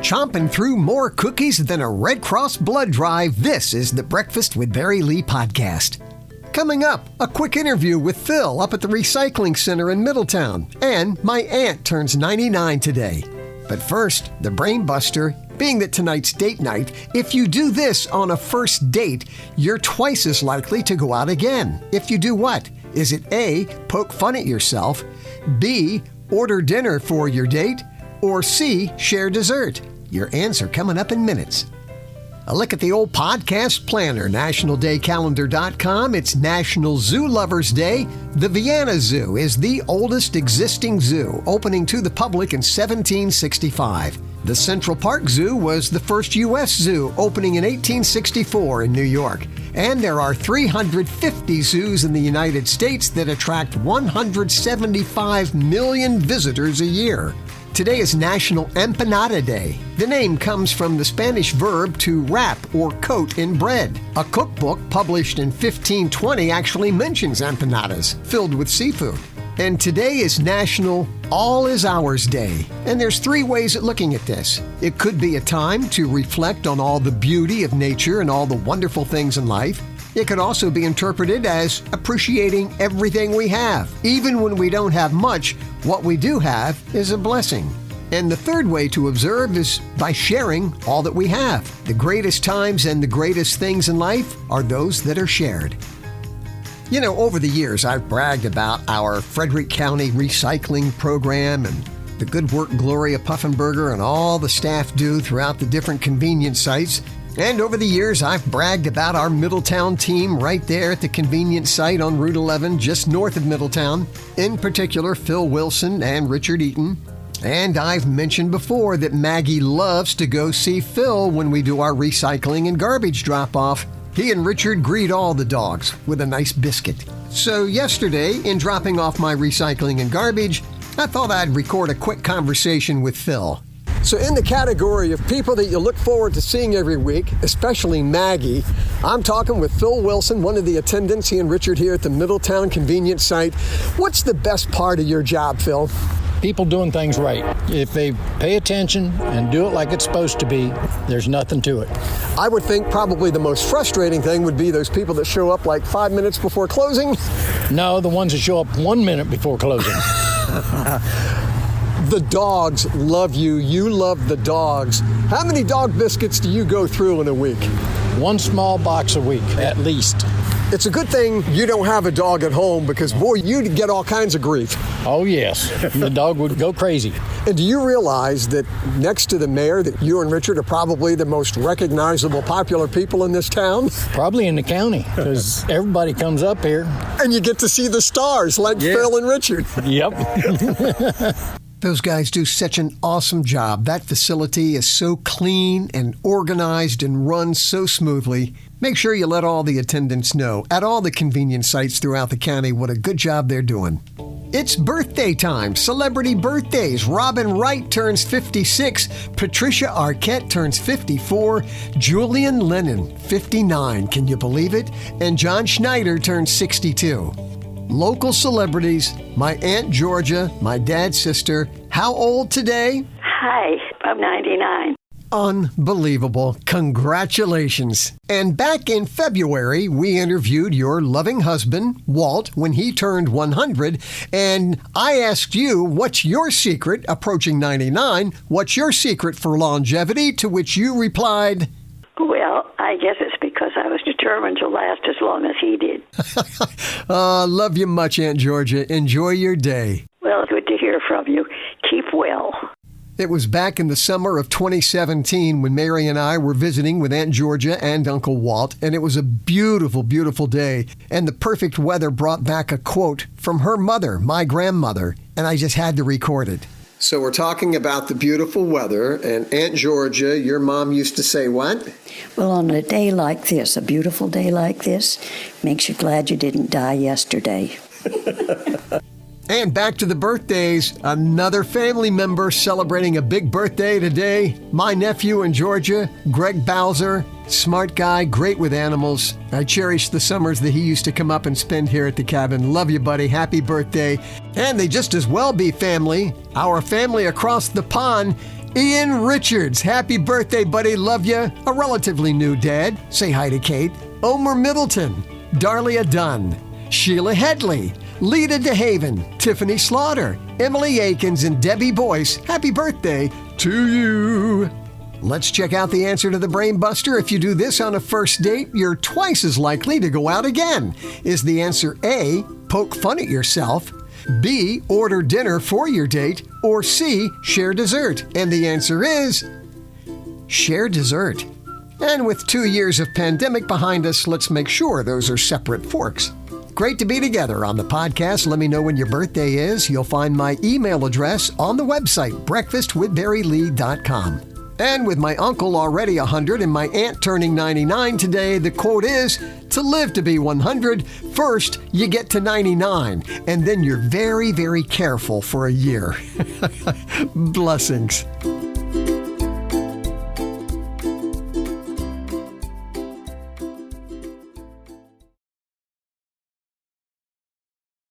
Chomping through more cookies than a Red Cross blood drive, this is the Breakfast with Barry Lee podcast. Coming up, a quick interview with Phil up at the Recycling Center in Middletown. And my aunt turns 99 today. But first, the Brain Buster, being that tonight's date night, if you do this on a first date, you're twice as likely to go out again. If you do what? Is it A, poke fun at yourself, B, order dinner for your date, or C, share dessert? Your answer coming up in minutes. A look at the old podcast planner, nationaldaycalendar.com. It's National Zoo Lovers Day. The Vienna Zoo is the oldest existing zoo, opening to the public in 1765. The Central Park Zoo was the first U.S. zoo, opening in 1864 in New York. And there are 350 zoos in the United States that attract 175 million visitors a year. Today is National Empanada Day. The name comes from the Spanish verb to wrap or coat in bread. A cookbook published in 1520 actually mentions empanadas filled with seafood. And today is National All Is Ours Day. And there's three ways at looking at this. It could be a time to reflect on all the beauty of nature and all the wonderful things in life. It could also be interpreted as appreciating everything we have. Even when we don't have much, what we do have is a blessing. And the third way to observe is by sharing all that we have. The greatest times and the greatest things in life are those that are shared. You know, over the years, I've bragged about our Frederick County recycling program and the good work Gloria Puffenberger and all the staff do throughout the different convenience sites. And over the years, I've bragged about our Middletown team right there at the convenience site on Route 11, just north of Middletown. In particular, Phil Wilson and Richard Eaton. And I've mentioned before that Maggie loves to go see Phil when we do our recycling and garbage drop-off. He and Richard greet all the dogs with a nice biscuit. So yesterday, in dropping off my recycling and garbage, I thought I'd record a quick conversation with Phil. So in the category of people that you look forward to seeing every week, especially Maggie, I'm talking with Phil Wilson, one of the attendants, he and Richard here at the Middletown convenience site. What's the best part of your job, Phil? People doing things right. If they pay attention and do it like it's supposed to be, there's nothing to it. I would think probably the most frustrating thing would be those people that show up like 5 minutes before closing. No, the ones that show up 1 minute before closing. The dogs love you. You love the dogs. How many dog biscuits do you go through in a week? One small box a week, at least. It's a good thing you don't have a dog at home because, boy, you'd get all kinds of grief. Oh, yes. The dog would go crazy. And do you realize that next to the mayor, that you and Richard are probably the most recognizable, popular people in this town? Probably in the county, because everybody comes up here. And you get to see the stars like Phil and Richard. Yep. Those guys do such an awesome job. That facility is so clean and organized and runs so smoothly. Make sure you let all the attendants know at all the convenience sites throughout the county what a good job they're doing. It's birthday time. Celebrity birthdays. Robin Wright turns 56. Patricia Arquette turns 54. Julian Lennon, 59. Can you believe it? And John Schneider turns 62. Local celebrities, my Aunt Georgia, my dad's sister. How old today? Hi, I'm 99. Unbelievable. Congratulations. And back in February, we interviewed your loving husband, Walt, when he turned 100. And I asked you, what's your secret, approaching 99, what's your secret for longevity? To which you replied, Well, I guess it's because I was determined to last as long as he did. Love you much, Aunt Georgia. Enjoy your day. Well, good to hear from you. Keep well. It was back in the summer of 2017 when Mary and I were visiting with Aunt Georgia and Uncle Walt, and it was a beautiful, beautiful day. And the perfect weather brought back a quote from her mother, my grandmother, and I just had to record it. So we're talking about the beautiful weather, and Aunt Georgia, your mom used to say what? Well, on a day like this, a beautiful day like this, makes you glad you didn't die yesterday. And back to the birthdays, another family member celebrating a big birthday today. My nephew in Georgia, Greg Bowser, smart guy, great with animals. I cherish the summers that he used to come up and spend here at the cabin. Love you, buddy. Happy birthday. And they just as well be family. Our family across the pond, Ian Richards, happy birthday, buddy. Love ya. A relatively new dad. Say hi to Kate. Omer Middleton, Darlia Dunn, Sheila Headley, Lita DeHaven, Tiffany Slaughter, Emily Akins, and Debbie Boyce. Happy birthday to you. Let's check out the answer to the Brain Buster. If you do this on a first date, you're twice as likely to go out again. Is the answer A, poke fun at yourself, B, order dinner for your date, or C, share dessert? And the answer is share dessert. And with 2 years of pandemic behind us, let's make sure those are separate forks. Great to be together on the podcast. Let me know when your birthday is. You'll find my email address on the website, breakfastwithbarrylee.com. And with my uncle already 100 and my aunt turning 99 today, the quote is, to live to be 100, first you get to 99, and then you're very, very careful for a year. Blessings.